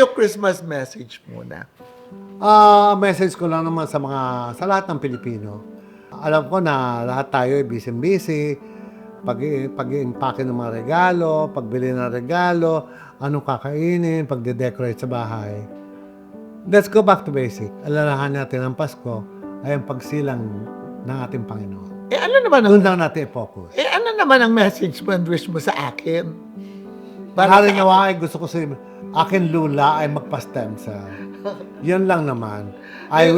Yung Christmas message muna. Message ko lang naman sa lahat ng Pilipino. Alam ko na lahat tayo ay busy-busy. Pag-i-impake ng mga regalo, pagbili ng regalo, anong kakainin, pagde-decorate sa bahay. Let's go back to basic. Alalahan natin ang Pasko ay ang pagsilang ng ating Panginoon. Ano naman ang Doon lang natin i-focus. ano naman ang message mo and wish mo sa akin? Maaaring nawa ay gusto ko sa akin lula ay magpa-stem cell. Yan lang naman. I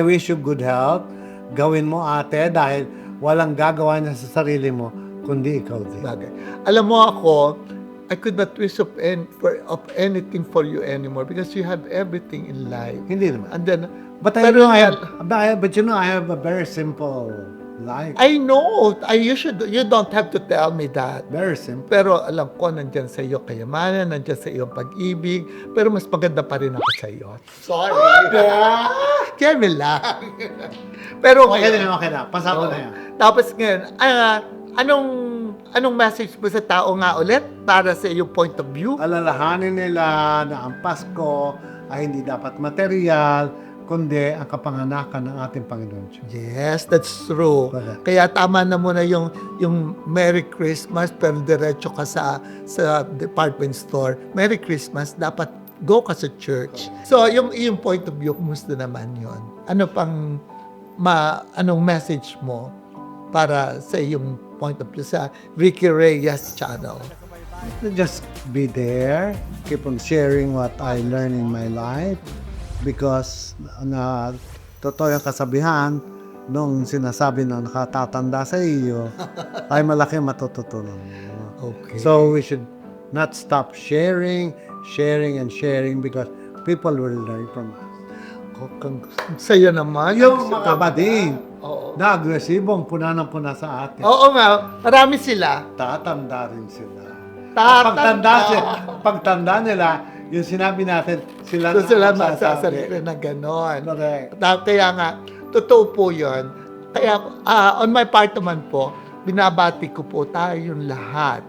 wish you good health. Gawin mo ate dahil walang gagawa niya sa sarili mo kundi ikaw din. Bagay. Alam mo ako, I could not wish of anything for you anymore because you have everything in life. Hindi naman. And then, But you know I have a very simple life. I know, you don't have to tell me that. Very simple. Pero alam ko, nandyan sa iyo kayamanan, nandyan sa iyo pag-ibig, pero mas maganda pa rin ako sa iyo. Sorry. Kemi lang. Pero Okay na. Pasako na yan. Tapos ngayon, anong message mo sa tao nga ulit para sa iyong point of view? Alalahanin nila na ang Pasko ay hindi dapat material, kundi ang kapanganakan ng ating Panginoon Diyos. Yes, that's true. Correct. Kaya tama na muna yung Merry Christmas pero diretso ka sa department store. Merry Christmas, dapat go ka sa church. So, yung point of view, kumusta naman yon? Ano pang anong message mo para sa iyong point of view sa Ricky Reyes channel? Just be there, keep on sharing what I learned in my life because totoo yung kasabihan nung sinasabi na nakatatanda sa iyo ay malaki matututunan mo. Okay. So we should not stop sharing because people will learn from us. Sa'yo naman. Yung mga bading Oo. na agresibong puna ng puna sa atin, Oo nga, marami sila. tatanda rin sila. Tatanda. Pagtanda nila, yung sinabi natin, sila So, sila ang masasabi na gano'n. Correct. Kaya nga, totoo po yun. Kaya, on my part naman po, binabati ko po tayong lahat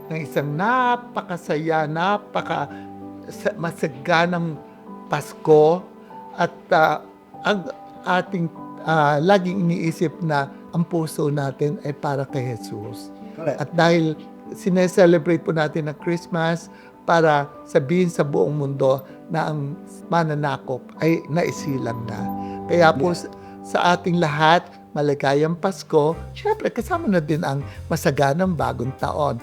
ng isang napakasaya, masaganang Pasko at ang ating laging iniisip na ang puso natin ay para kay Jesus. Correct. At dahil sineselebrate po natin ang Christmas para sabihin sa buong mundo na ang mananakop ay naisilang na. Kaya po sa ating lahat, maligayang Pasko. Siyempre, kasama na din ang masaganang bagong taon.